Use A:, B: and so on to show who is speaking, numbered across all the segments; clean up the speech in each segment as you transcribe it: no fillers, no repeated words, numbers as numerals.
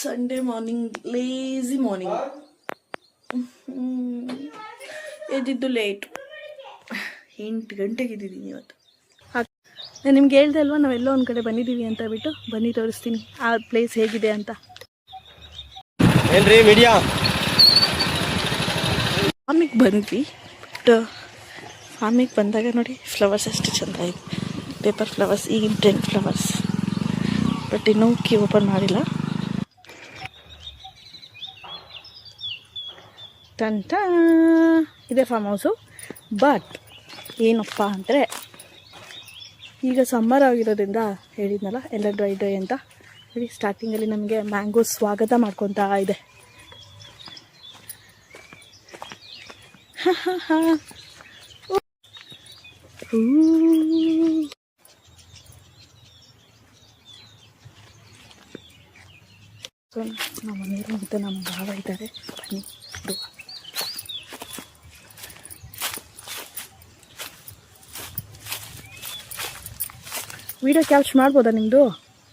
A: Sunday morning lazy morning. ಎದ್ದಿದ್ದು late, 8 ಗಂಟೆಗೆ ಇದ್ದಿದ್ದೀನಿ ಇವತ್ತು. ನಾನು ನಿಮ್ಗೆ ಹೇಳ್ದೆ ಅಲ್ವಾ ನಾವೆಲ್ಲೋ ಒಂದು ಕಡೆ ಬಂದಿದ್ದೀವಿ ಅಂತ ಬಿಟ್ಟು, ಬನ್ನಿ ತೋರಿಸ್ತೀನಿ ಆ ಪ್ಲೇಸ್ ಹೇಗಿದೆ ಅಂತ.
B: ಏನ್ರಿ ಮೀಡಿಯಾ
A: ಫಾರ್ಮಿಗೆ ಬಂದ್ವಿ. ಬಟ್ ಫಾರ್ಮಿಗೆ ಬಂದಾಗ ನೋಡಿ ಫ್ಲವರ್ಸ್ ಎಷ್ಟು ಚೆಂದ ಇದೆ, ಪೇಪರ್ ಫ್ಲವರ್ಸ್, ಈಗಿನ ಟ್ರೆಂಡ್ ಫ್ಲವರ್ಸ್. ಬಟ್ ಇನ್ನೂ ಕೀ ಓಪನ್ ಮಾಡಿಲ್ಲ. ಟಂಟ ಇದೆ ಫಾರ್ಮ್ ಹೌಸು. ಬಟ್ ಏನಪ್ಪ ಅಂದರೆ ಈಗ ಸಮ್ಮರ್ ಆಗಿರೋದ್ರಿಂದ ಹೇಳಿದ್ನಲ್ಲ ಎಲ್ಲ ಡ್ರೈ ಡ್ರೈ ಅಂತ ಹೇಳಿ, ಸ್ಟಾರ್ಟಿಂಗಲ್ಲಿ ನಮಗೆ ಮ್ಯಾಂಗೋ ಸ್ವಾಗತ ಮಾಡ್ಕೊತಾ ಇದೆ. ಸೊ ನಮ್ಮ ಮನೆಯವರು ಮತ್ತು ನಮ್ಮ ಭಾವ ಇದ್ದಾರೆ, ಬನ್ನಿ ಬಿಡುವ. ವಿಡಿಯೋ ಕ್ಯಾಪ್ಚರ್ ಮಾಡ್ಬೋದಾ ನಿಮ್ಮದು?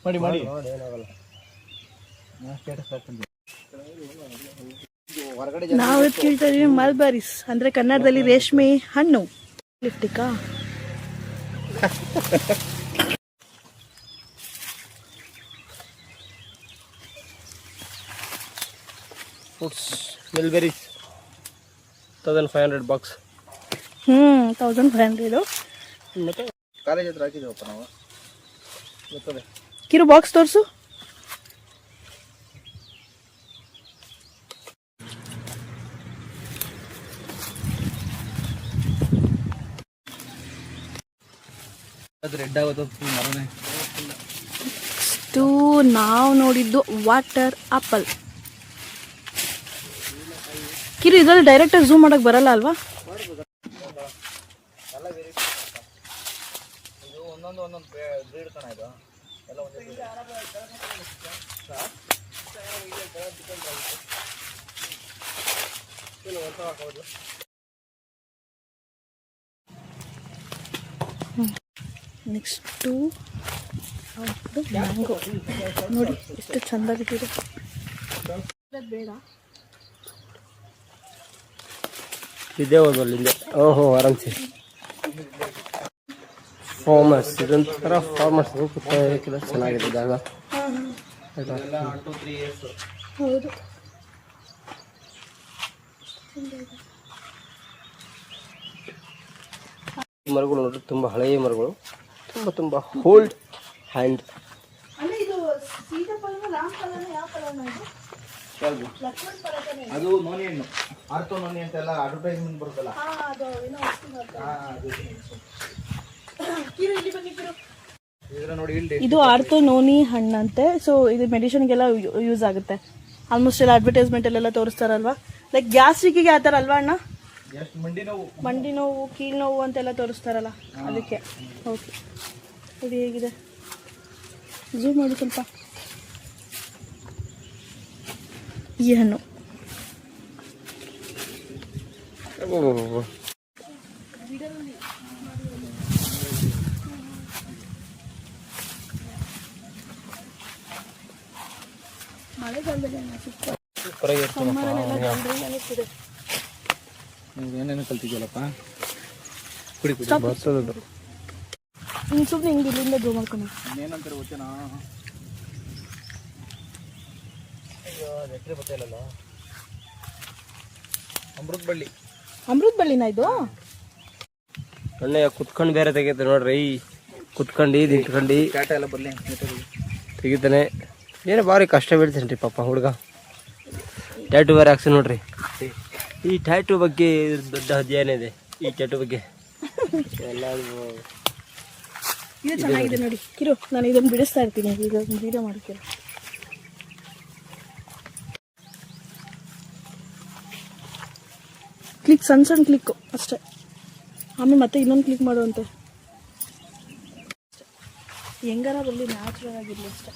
B: ಮಾಡಿ ಮಾಡಿ.
A: ನಾವು ಕೇಳ್ತಾ ಇದೀವಿ ಮಲ್ಬರೀಸ್ ಅಂದರೆ ಕನ್ನಡದಲ್ಲಿ ರೇಷ್ಮೆ ಹಣ್ಣು. ಲಿಫ್ಟಿಕಾ
B: ಫ್ರೂಟ್ಸ್ ಮಲ್ಬೆರೀಸ್ $1500.
A: 1500.
B: ಮತ್ತೆ ಕಾಲೇಜ್ ಹತ್ರ ಹಾಕಿದ್ದೀವಪ್ಪ ನಾವು. ಗೊತ್ತದೆ
A: ಕಿರು ಬಾಕ್ಸ್ ತೋರಿಸು.
B: ಅದು ರೆಡ್ ಆಗೋದು ಮರನೇ.
A: ಇಷ್ಟು ನಾವು ನೋಡಿದ್ದು ವಾಟರ್ ಆಪಲ್. ಕಿರು ಇದರಲ್ಲಿ ಡೈರೆಕ್ಟಾಗಿ ಝೂಮ್ ಮಾಡೋಕ್ಕೆ ಬರಲ್ಲ ಅಲ್ವಾ?
B: ಒಂದೊಂದು ಬ್ರೀಡ್ ಕಣ ಇದು ಎಲ್ಲ ಒಂದೇ.
A: ನೆಕ್ಸ್ಟು ಮ್ಯಾಂಗೋ ನೋಡಿ ಎಷ್ಟು ಚೆಂದಾಗಿಟ್ಟಿದೆ. ಬೇಡ
B: ಇದೇ ಹೋದಲ್ಲಿಂದೆ. ಓಹೋ ಆರಾಮ್ಸಿ ಫಾರ್ಮರ್ಸ್, ಇದೊಂಥರ ಫಾರ್ಮರ್ಸ್ ಕೂತ್ಕೊಳ್ಳೋಕ್ಕೆಲ್ಲ ಚೆನ್ನಾಗಿದೆ ಜಾಗ.
A: ಹೌದು,
B: ಮರಗಳು ನೋಡ್ರಿ ತುಂಬ ಹಳೆಯ ಮರಗಳು, ತುಂಬ ಓಲ್ಡ್ ಹ್ಯಾಂಡ್.
C: ಅದು ನೋನಿ ಹಣ್ಣು, ಆರ್ಥೋ ನೋನಿ ಅಂತೆಲ್ಲ ಅಡ್ವರ್ಟೈಸ್ಮೆಂಟ್ ಬರುತ್ತಲ್ಲ.
A: ಇದು ಆರ್ಥೋ ನೋನಿ ಹಣ್ಣಂತೆ. ಸೊ ಇದು ಮೆಡಿಸಿನ್ಗೆಲ್ಲ ಯೂಸ್ ಆಗುತ್ತೆ. ಆಲ್ಮೋಸ್ಟ್ ಎಲ್ಲ ಅಡ್ವರ್ಟೈಸ್ಮೆಂಟಲ್ಲೆಲ್ಲ ತೋರಿಸ್ತಾರಲ್ವಾ, ಲೈಕ್ ಗ್ಯಾಸ್ಟ್ರಿಕ್ಕಿಗೆ ಆ ಥರ ಅಲ್ವಾ ಅಣ್ಣ? ಮಂಡಿ ನೋವು, ಕೀಲು ನೋವು ಅಂತೆಲ್ಲ ತೋರಿಸ್ತಾರಲ್ಲ, ಅದಕ್ಕೆ. ಓಕೆ, ಇದು ಹೇಗಿದೆ ಝೂಮ್ ಮಾಡಿ ಸ್ವಲ್ಪ. ಈ ಹಣ್ಣು
C: ಏನೇನು ಕಲ್ತಿದ್ಯಲ್ಲಪ್ಪ. ಕುಡಿ ಕುಡಿ
A: ಹಿಂಗೆ ಸುಮ್ಮನೆ ಹಿಂಗೆ ಇಲ್ಲಿಂದ ಝೂಮ್ ಮಾಡ್ಕೊಂಡು
C: ಏನಂತಾರೆ ಗೊತ್ತೇನಾ? ಅಯ್ಯೋ ಹೆಸರು ಗೊತ್ತಿಲ್ಲಲ್ಲ. ಅಮೃತ ಬಳ್ಳಿನ ಇದು?
B: ಅಣ್ಣಯ್ಯ ಕುತ್ಕೊಂಡು ಬೇರೆ ತೆಗಿತಾರೆ ನೋಡ್ರಿ, ಕುತ್ಕೊಂಡು ನಿಂತ್ಕೊಂಡು
C: ಕಾಟ ಎಲ್ಲ ಬರಲಿ
B: ತೆಗಿತಾನೆ. ಏನೋ ಭಾರಿ ಕಷ್ಟ ಬೀಳ್ತಾನೆ ರೀ ಪಾಪ ಹುಡುಗ. ಟ್ಯಾಟೂ ಬೇರೆ ಹಾಕ್ಸಿ ನೋಡ್ರಿ. ಈ ಟ್ಯಾಟೂ ಬಗ್ಗೆ ದೊಡ್ಡ ಅಧ್ಯಯನ ಇದೆ, ಈ ಟ್ಯಾಟೂ ಬಗ್ಗೆ ಎಲ್ಲ.
A: ಇದು ಚೆನ್ನಾಗಿದೆ ನೋಡಿ ಕಿರು, ನಾನು ಇದನ್ನು ಬಿಡಿಸ್ತಾ ಇರ್ತೀನಿ, ಈಗ ವೀಡಿಯೋ ಮಾಡೋಕ್ಕೆ. ಕ್ಲಿಕ್, ಸಣ್ಣ ಕ್ಲಿಕ್ಕು ಅಷ್ಟೇ, ಆಮೇಲೆ ಮತ್ತೆ ಇನ್ನೊಂದು ಕ್ಲಿಕ್ ಮಾಡುವಂತೆ. ಹೆಂಗಾರ ಬರಲಿ, ನ್ಯಾಚುರಲ್ ಆಗಿರಲಿ ಅಷ್ಟೇ.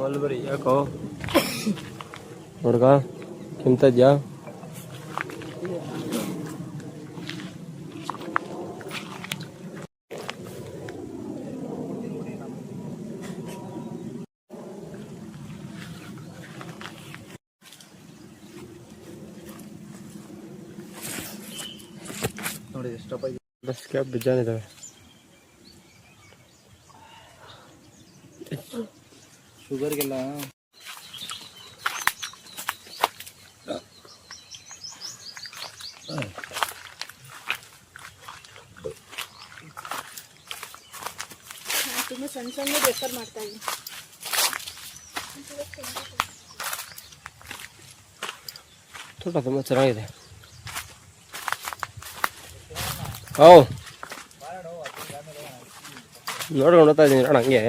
B: ಮಲ್ಬರಿ ಯಾಕೋ ಹುಡುಗ ಕೆಮ್ತಾ ಇದ್ಯಾ?
C: ನೋಡಿ ಎಷ್ಟಪ್ಪ ಇದೆ.
B: Bus cab ಬೇಜಾನಿದ್ದಾವೆ.
C: ಶುಗರ್ಗೆಲ್ಲ
A: ತುಂಬ ಸಣ್ಣ ಸಣ್ಣ ರೆಫರ್ ಮಾಡ್ತಾ ಇದ್ದೀನಿ.
B: ತೋಟ ತುಂಬ ಚೆನ್ನಾಗಿದೆ. ಓ ನೋಡ್ಕೊಂಡು ಹೋಗ್ತಾ ಇದ್ದೀನಿ ನೋಡ ಹಂಗೆ.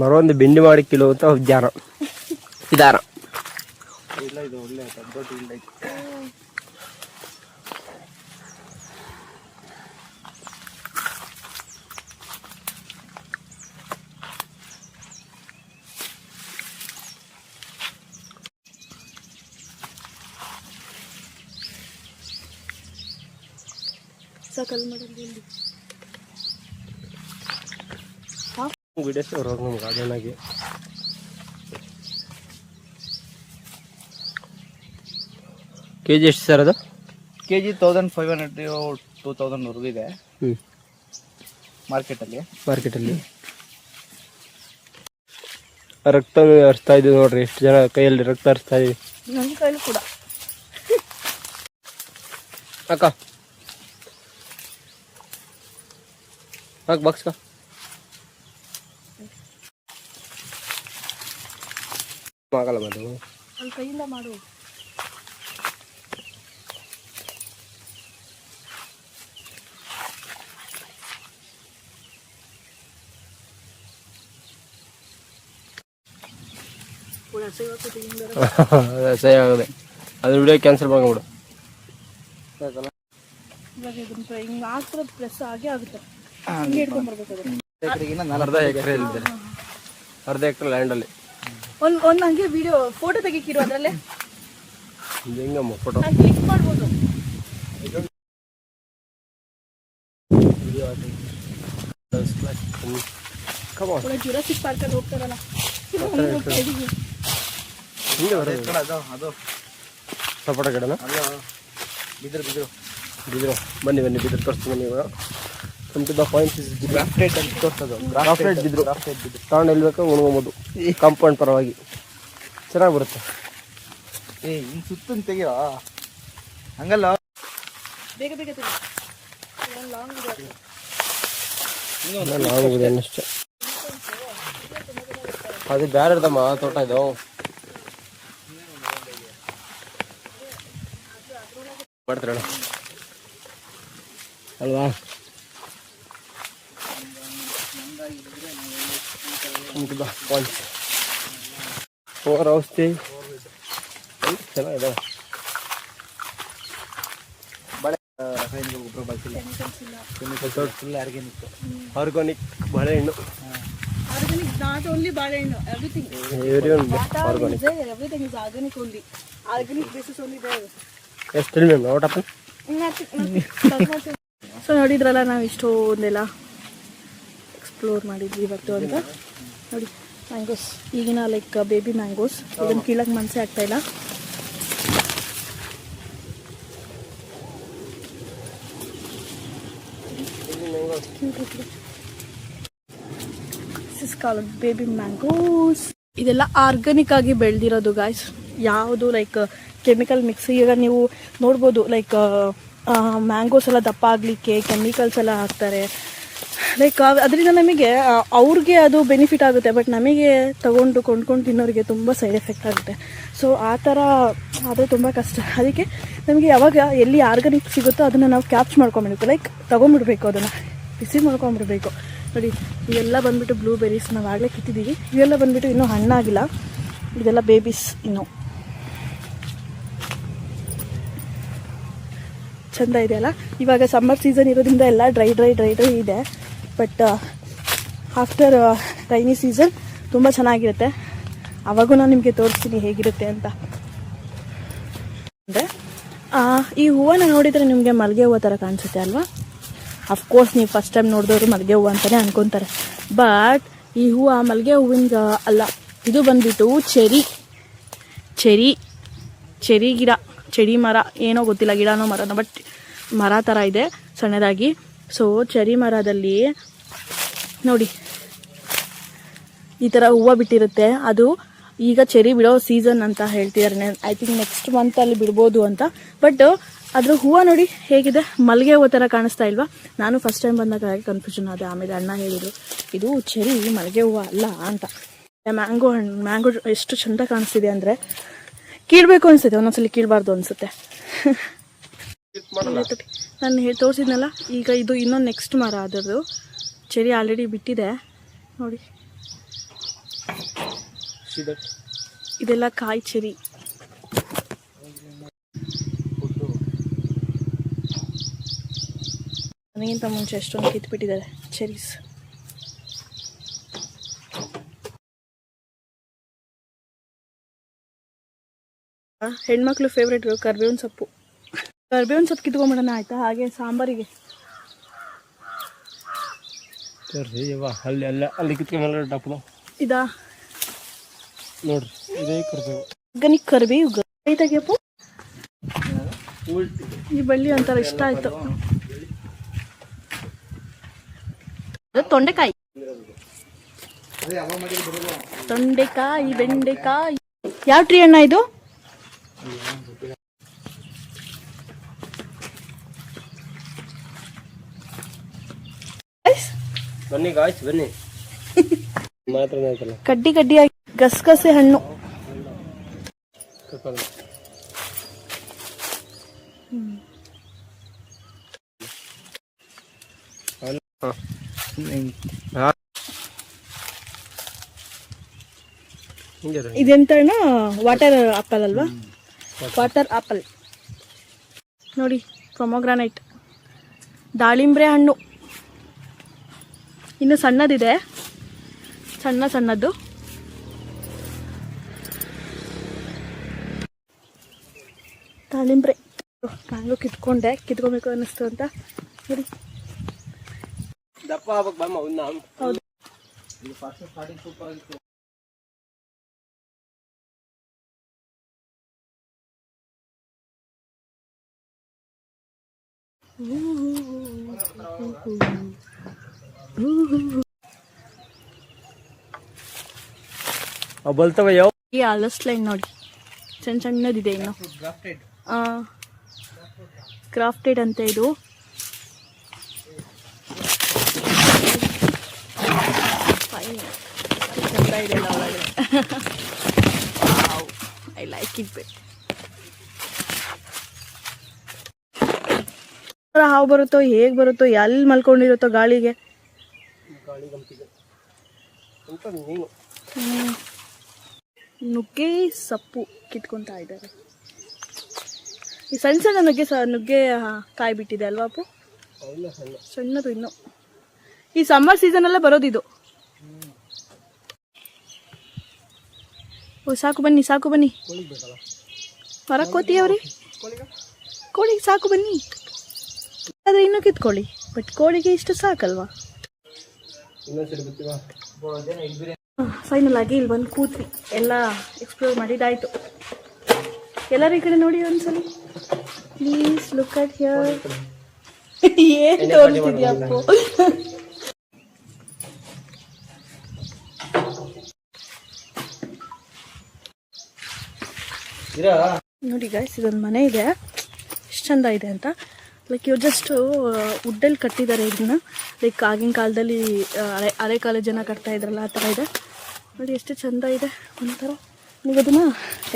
B: ಮರೊಂದು ಬಿಂಡಿ ಮಾಡಿ ಕಿಲೋ ಅಂತ ಉದ್ಯಾನ ವಿಧಾನ.
C: ಇಲ್ಲ ಇದು ಒಳ್ಳೆ ದೊಡ್ಡ ಇಲ್ಲ ಐತೆ.
A: ಸಾಕಲ್ ಮಾಡೋದು
B: ವಿಡಿಯೋಸ್ ಅವ್ರು ನಮ್ಗೆ ಗಾರ್ಡನಾಗಿ ಕೆ ಜಿ ಎಷ್ಟು ಸರ್ ಅದು?
C: ಕೆ ಜಿ 1500 2000 ಇದೆ ಮಾರ್ಕೆಟಲ್ಲಿ.
B: ರಕ್ತ ಹರಿಸ್ತಾ ಇದ್ದೀವಿ ನೋಡ್ರಿ, ಎಷ್ಟು ಜನ ಕೈಯಲ್ಲಿ ರಕ್ತ ಹರಿಸ್ತಾ ಇದೀವಿ.
A: ನನ್ನ ಕೈಲಿ ಕೂಡ
B: ಅಕ್ಕ ಹಾಕ್ ಬಾಕ್ಸ್ಕ. ಆಗಲ್ಲ ಅದು
A: ಅಲ್ಲಿ ಕೈಯಿಂದ ಮಾಡು.
B: ಸರಿ ಆಗದೆ, ಅದು ವಿಡಿಯೋ ಕ್ಯಾನ್ಸಲ್ ಮಾಡ್ಕೊಂಬಿಡು.
A: ಇವಾಗ ಇದನ್ನ ಹಿಂಗೆ ಹಾಕ್ತಿರೋದು ಪ್ರೆಸ್ ಆಗೇ ಆಗುತ್ತೆ. ಹಿಂಗೆ ಹಿಡ್ಕೊಂಡ್ಬರ್ಬೇಕು ಅದನ್ನ.
B: ಅರ್ಧ ಎಕರೆ ಲ್ಯಾಂಡಲ್ಲಿ
A: ಒಂದು ಹಂಗೆ ವಿಡಿಯೋ ಫೋಟೋ ತೆಗಿಕಿರು ಅದರಲ್ಲೇ
B: ಹೆಂಗಮ್ಮ ಫೋಟೋ
A: ಕ್ಲಿಕ್ ಮಾಡ್ಬೋದು. ಜುರಾಸಿಕ್ ಪಾರ್ಕಲ್ಲಿ ಹೋಗ್ತಾರಲ್ಲ
B: ಹಿಂಗೆ ಬರೋದು
C: ಅದು
B: ಸಪೋಟ ಗಿಡನ
C: ಬಿದ್ರು
B: ಬಿದ್ರು. ಬನ್ನಿ ಬಿದ್ರು ತೋರಿಸ್ತೀನಿ ಬನ್ನಿ. ಇವಾಗ come to the point is
C: grafted ಅಂತ ತೋರಿಸೋದು.
B: ಗ್ರಾಫ್ಟೆಡ್ ಬಿದ್ರು ತಗೊಂಡು ಎಲ್ಬೇಕು ಉಣ್ಕೊಬೋದು. ಕಾಂಪೌಂಡ್ ಪರವಾಗಿ ಚೆನ್ನಾಗಿ ಬರುತ್ತೆ.
C: ಹಿಂಗೆ ಸುತ್ತ ತೆಗಿಯೋ ಹಂಗಲ್ಲ,
A: ಬೇಗ ಬೇಗ ತೆಗಿ.
B: ಲಾಂಗ್ ಇದೆ ಅನ್ನಷ್ಟೇ. ಅದು ಬೇರೆ ಇರ್ದಮ್ಮ ತೋಟ ಇದು. ಮಾಡ್ತಾರಣ ಅಲ್ವಾ? ಫೋರ್ ಔಷಧಿ ಚೆನ್ನಾಗಿದೆ.
C: ಬಳೆ ರಾಸಾಯನಿಕ ಗೊಬ್ಬರ ಬಳಸಿಲ್ಲ, ಫುಲ್
B: ಆರ್ಗಾನಿಕ್ ಬಾಳೆಹಣ್ಣು.
A: ಆರ್ಗಾನಿಕ್, ನಾಟ್ ಓನ್ಲಿ ಬಾಳೆಹಣ್ಣು, everything.
B: Organic,
A: everything is organic only. Organic basis only there.
B: ಎಷ್ಟು ಮ್ಯಾಮ್ ಔಟಪ್ಪ?
A: ಸೊ ನೋಡಿದ್ರಲ್ಲ, ನಾವು ಇಷ್ಟೊಂದೆಲ್ಲ ಎಕ್ಸ್ಪ್ಲೋರ್ ಮಾಡಿದ್ವಿ ಇವತ್ತು ಅಂತ. ನೋಡಿ ಮ್ಯಾಂಗೋಸ್, ಈಗಿನ ಲೈಕ್ ಬೇಬಿ ಮ್ಯಾಂಗೋಸ್, ಇದನ್ನು ಕೀಳಕ್ಕೆ ಮನಸ್ಸೇ ಆಗ್ತಾಯಿಲ್ಲ. ಬೇಬಿ ಮ್ಯಾಂಗೋಸ್ ಇದೆಲ್ಲ ಆರ್ಗಾನಿಕ್ ಆಗಿ ಬೆಳೆದಿರೋದು ಗಾಯ್ಸ್. ಯಾವುದು ಲೈಕ್ ಕೆಮಿಕಲ್ ಮಿಕ್ಸ್. ಈಗ ನೀವು ನೋಡ್ಬೋದು ಲೈಕ್ ಮ್ಯಾಂಗೋಸ್ ಎಲ್ಲ ದಪ್ಪ ಆಗಲಿಕ್ಕೆ ಕೆಮಿಕಲ್ಸ್ ಎಲ್ಲ ಹಾಕ್ತಾರೆ. ಲೈಕ್ ಅದರಿಂದ ನಮಗೆ ಅವ್ರಿಗೆ ಅದು ಬೆನಿಫಿಟ್ ಆಗುತ್ತೆ, ಬಟ್ ನಮಗೆ ಕೊಂಡ್ಕೊಂಡು ತಿನ್ನೋರಿಗೆ ತುಂಬ ಸೈಡ್ ಎಫೆಕ್ಟ್ ಆಗುತ್ತೆ. ಸೊ ಆ ಥರ ಆದರೆ ತುಂಬ ಕಷ್ಟ. ಅದಕ್ಕೆ ನಮಗೆ ಯಾವಾಗ ಎಲ್ಲಿ ಆರ್ಗಾನಿಕ್ ಸಿಗುತ್ತೋ ಅದನ್ನು ನಾವು ಕ್ಯಾಪ್ಚ್ ಮಾಡ್ಕೊಂಬಿಡ್ಬೇಕು, ಲೈಕ್ ತೊಗೊಂಬಿಡ್ಬೇಕು, ಅದನ್ನು ಬಿಸಿ ಮಾಡ್ಕೊಂಬಿಡ್ಬೇಕು. ನೋಡಿ ಇವೆಲ್ಲ ಬಂದ್ಬಿಟ್ಟು ಬ್ಲೂಬೆರೀಸ್ ನಾವು ಆಗಲೇ ಕಿತ್ತಿದ್ದೀವಿ. ಇವೆಲ್ಲ ಬಂದ್ಬಿಟ್ಟು ಇನ್ನೂ ಹಣ್ಣಾಗಿಲ್ಲ, ಇದೆಲ್ಲ ಬೇಬೀಸ್ ಇನ್ನೂ. ಚೆಂದ ಇದೆ ಅಲ್ಲ. ಇವಾಗ ಸಮ್ಮರ್ ಸೀಸನ್ ಇರೋದ್ರಿಂದ ಎಲ್ಲ ಡ್ರೈ ಇದೆ. ಬಟ್ ಆಫ್ಟರ್ ರೈನಿ ಸೀಸನ್ ತುಂಬ ಚೆನ್ನಾಗಿರುತ್ತೆ. ಅವಾಗೂ ನಾನು ನಿಮಗೆ ತೋರಿಸ್ತೀನಿ ಹೇಗಿರುತ್ತೆ ಅಂತ. ಅಂದರೆ ಈ ಹೂವನ್ನ ನೋಡಿದರೆ ನಿಮಗೆ ಮಲ್ಲಿಗೆ ಹೂವು ಥರ ಕಾಣಿಸುತ್ತೆ ಅಲ್ವಾ? ಅಫ್ಕೋರ್ಸ್ ನೀವು ಫಸ್ಟ್ ಟೈಮ್ ನೋಡಿದವರು ಮಲ್ಲಿಗೆ ಹೂವು ಅಂತಲೇ ಅನ್ಕೊತಾರೆ. ಬಟ್ ಈ ಹೂವು ಮಲ್ಲಿಗೆ ಹೂವಿನ ಅಲ್ಲ, ಇದು ಬಂದ್ಬಿಟ್ಟು ಚೆರಿ ಗಿಡ, ಚೆರಿ ಮರ, ಏನೋ ಗೊತ್ತಿಲ್ಲ, ಗಿಡನೋ ಮರನೋ, ಬಟ್ ಮರ ಥರ ಇದೆ ಸಣ್ಣದಾಗಿ. ಸೊ ಚೆರಿ ಮರದಲ್ಲಿ ನೋಡಿ ಈ ಥರ ಹೂವು ಬಿಟ್ಟಿರುತ್ತೆ. ಅದು ಈಗ ಚೆರಿ ಬಿಡೋ ಸೀಸನ್ ಅಂತ ಹೇಳ್ತಿದ್ದಾರೆ. ಐ ಥಿಂಕ್ ನೆಕ್ಸ್ಟ್ ಮಂತಲ್ಲಿ ಬಿಡ್ಬೋದು ಅಂತ. ಬಟ್ ಅದ್ರ ಹೂವು ನೋಡಿ ಹೇಗಿದೆ, ಮಲ್ಲಿಗೆ ಹೂವು ಥರ ಕಾಣಿಸ್ತಾ ಇಲ್ವಾ? ನಾನು ಫಸ್ಟ್ ಟೈಮ್ ಬಂದಾಗ ಕನ್ಫ್ಯೂಷನ್ ಆದೆ. ಆಮೇಲೆ ಅಣ್ಣ ಹೇಳಿದರು ಇದು ಚೆರಿ, ಮಲ್ಲಿಗೆ ಹೂವು ಅಲ್ಲ ಅಂತ. ಮ್ಯಾಂಗೋ ಎಷ್ಟು ಚೆಂದ ಕಾಣಿಸ್ತಿದೆ ಅಂದರೆ ಕೀಳ್ಬೇಕು ಅನಿಸುತ್ತೆ, ಒಂದೊಂದ್ಸಲಿ ಕೀಳಬಾರ್ದು ಅನಿಸುತ್ತೆ. ನಾನು ತೋರಿಸಿದ್ನಲ್ಲ, ಈಗ ಇದು ಇನ್ನೊಂದು ನೆಕ್ಸ್ಟ್ ಮರ ಅದರದ್ದು. ಚೆರಿ ಆಲ್ರೆಡಿ ಬಿಟ್ಟಿದೆ ನೋಡಿ, ಇದೆಲ್ಲ ಕಾಯಿ ಚೆರಿ. ನನಗಿಂತ ಮುಂಚೆ ಎಷ್ಟೊಂದು ಕಿತ್ಬಿಟ್ಟಿದ್ದಾರೆ ಚೆರೀಸ್. ಹೆಣ್ಮಕ್ಳು ಫೇವ್ರೇಟ್ ಕರ್ಬೇವಿನ ಸೊಪ್ಪು. ಕರ್ಬೇವಿನ ಸೊಪ್ಪು ಕಿತ್ಕೊಂಡ್ಬಿಡೋಣ ಆಯ್ತಾ? ಹಾಗೆ ಸಾಂಬಾರಿಗೆ
B: ಅಲ್ಲಿ ಕಿತ್ಕೊಂಡ್ಮೇಲೆ
A: ಇದಾ
B: ನೋಡ್ರಿ, ಇದೇ ಕರ್ಬೇವು.
A: ಆರ್ಗಾನಿಕ್ ಕರ್ಬೇವು ತೆಗಿಯಪ್ಪ. ಈ ಬಳ್ಳಿ ಒಂಥರ ಇಷ್ಟ ಆಯ್ತು. ತೊಂಡೆಕಾಯಿ, ಬೆಂಡೆಕಾಯಿ. ಯಾವ ಟ್ರೀ ಅಣ್ಣ ಇದು?
B: ಬನ್ನಿ ಗಾಯ್ಸ್ ಬನ್ನಿ.
A: ಕಡ್ಡಿಯಾಗಿ ಗಸಗಸೆ ಹಣ್ಣು. ಇದೆಂತ ವಾಟರ್ ಆಪಲ್ ಅಲ್ವಾ? ವಾಟರ್ ಆಪಲ್ ನೋಡಿ. ಪೊಮೊಗ್ರಾನೈಟ್, ದಾಳಿಂಬ್ರೆ ಹಣ್ಣು ಇನ್ನು ಸಣ್ಣದಿದೆ, ಸಣ್ಣದು. ದಾಳಿಂಬ್ರೆ ಮ್ಯಾಂಗೋ ಕಿತ್ಕೊಬೇಕು ಅನ್ನಿಸ್ತು ಅಂತ ನೋಡಿ.
B: ದಪ್ಪ ಆಗ್ಬೇಕು ಬಾಮ.
A: ಹೌದು,
B: ಬಲ್ತವ ಯಾವ
A: ಈ ಆಲಸ್ಟ್ ಲೈನ್ ನೋಡಿ, ಸಣ್ಣದಿದೆ ಇನ್ನು. ಕ್ರಾಫ್ಟೆಡ್ ಅಂತ ಇದು. ಚಂದ ಇದೆ ಒಳಗಡೆ. I like it bet. ಹಾವು ಬರುತ್ತೋ, ಹೇಗೆ ಬರುತ್ತೋ, ಎಲ್ಲಿ ಮಲ್ಕೊಂಡಿರುತ್ತೋ ಗಾಳಿಗೆ. ನುಗ್ಗೆ ಸೊಪ್ಪು ಕಿತ್ಕೊತಾ ಇದ್ದಾರೆ. ಈ ಸಣ್ಣ ನುಗ್ಗೆ ಕಾಯಿ ಬಿಟ್ಟಿದೆ ಅಲ್ವಾ ಅಪ್ಪು? ಸಣ್ಣದು ಇನ್ನು. ಈ ಸಮ್ಮರ್ ಸೀಸನ್ ಅಲ್ಲೇ ಬರೋದಿದು. ಓ ಸಾಕು ಬನ್ನಿ. ಮರಕ್ಕೋತಿಯವ್ರಿ, ಕೋಳಿಗೆ ಸಾಕು ಬನ್ನಿ. ಆದ್ರೆ ಇನ್ನೂ ಕಿತ್ಕೊಳ್ಳಿ, ಬಟ್ ಕೋಳಿಗೆ ಇಷ್ಟು ಸಾಕಲ್ವಾ? ಫೈನಲ್ ಆಗಿ ಇಲ್ಲಿ ಬಂದು ಕೂತ್ವಿ, ಎಲ್ಲ ಎಕ್ಸ್ಪ್ಲೋರ್ ಮಾಡಿದಾಯ್ತು. ಎಲ್ಲರೂ ಈ ಕಡೆ ನೋಡಿ ಒಂದ್ಸಲಿ ಪ್ಲೀಸ್. Look at here. ಏನ್ ತೋರಿಸ್ತಿದ್ಯಪ್ಪ? ನೋಡಿ ಗೈಸ್, ಇದೊಂದು ಮನೆ ಇದೆ, ಎಷ್ಟು ಚಂದ ಇದೆ ಅಂತ. ಲೈಕ್ ಇವ್ರು ಜಸ್ಟ್ ವುಡ್ಡಲ್ಲಿ ಕಟ್ಟಿದ್ದಾರೆ ಇದನ್ನ. ಲೈಕ್ ಆಗಿನ ಕಾಲದಲ್ಲಿ ಹಳೆ ಕಾಲದ ಜನ ಕಟ್ತಾ ಇದ್ರಲ್ಲ, ಆ ಥರ ಇದೆ ನೋಡಿ. ಎಷ್ಟು ಚಂದ ಇದೆ ಒಂಥರ. ನೀವು ಅದನ್ನ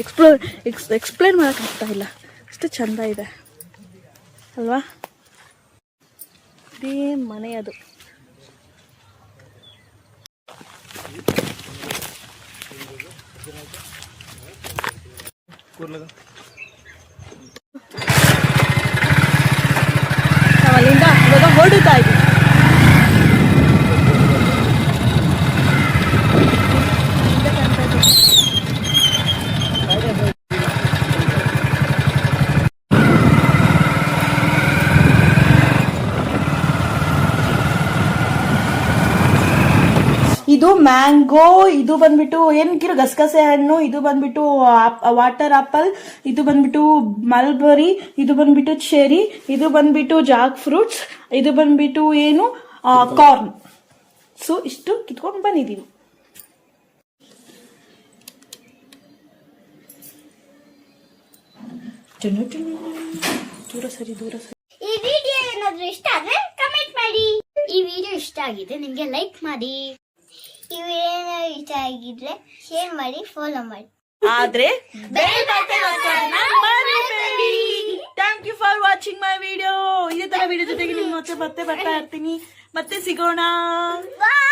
A: ಎಕ್ಸ್ಪ್ಲೇನ್ ಮಾಡೋಕ್ಕಾಗ್ತಾ ಇಲ್ಲ, ಎಷ್ಟು ಚಂದ ಇದೆ ಅಲ್ವಾ? ಇದೇ ಮನೆ ಅದು. ನಾವು ಅಲ್ಲಿಂದ ಇವಾಗ ಹೊರಡ್ತಾ ಇದ್ದೀವಿ. ಇದು ಮ್ಯಾಂಗೋ, ಇದು ಬಂದ್ಬಿಟ್ಟು ಏನ್ಕಿರೋ ಗಸಗಸೆ ಹಣ್ಣು, ಇದು ಬಂದ್ಬಿಟ್ಟು ವಾಟರ್ ಆಪಲ್, ಇದು ಬಂದ್ಬಿಟ್ಟು ಮಲ್ಬರಿ, ಇದು ಬಂದ್ಬಿಟ್ಟು ಚೆರಿ, ಇದು ಬಂದ್ಬಿಟ್ಟು ಜಾಕ್ ಫ್ರೂಟ್ಸ್, ಇದು ಬಂದ್ಬಿಟ್ಟು ಏನು ಕಾರ್ನ್. ಸೊ ಇಷ್ಟು ಕಿತ್ಕೊಂಡು ಬಂದಿದ್ದೀವಿ. ದೂರ ಸರಿ.
D: ಈ ವಿಡಿಯೋ ಏನಾದ್ರೂ ಇಷ್ಟ ಆದ್ರೆ ಕಮೆಂಟ್ ಮಾಡಿ. ಈ ವಿಡಿಯೋ ಇಷ್ಟ ಆಗಿದೆ ನಿಮ್ಗೆ ಲೈಕ್ ಮಾಡಿ. ಈ ವಿಡಿಯೋ ಏನಾದ್ರು ಇಷ್ಟ ಆಗಿದ್ರೆ ಶೇರ್ ಮಾಡಿ, ಫಾಲೋ ಮಾಡಿ.
A: ಆದ್ರೆ thank you for watching my video. ಇದೇ ತರ ವಿಡಿಯೋ ಜೊತೆಗೆ ನಿಮ್ಮ ಮತ್ತೆ ಬರ್ತಾ ಇರ್ತೀನಿ. ಮತ್ತೆ ಸಿಗೋಣ.
D: ಬಾಯ್.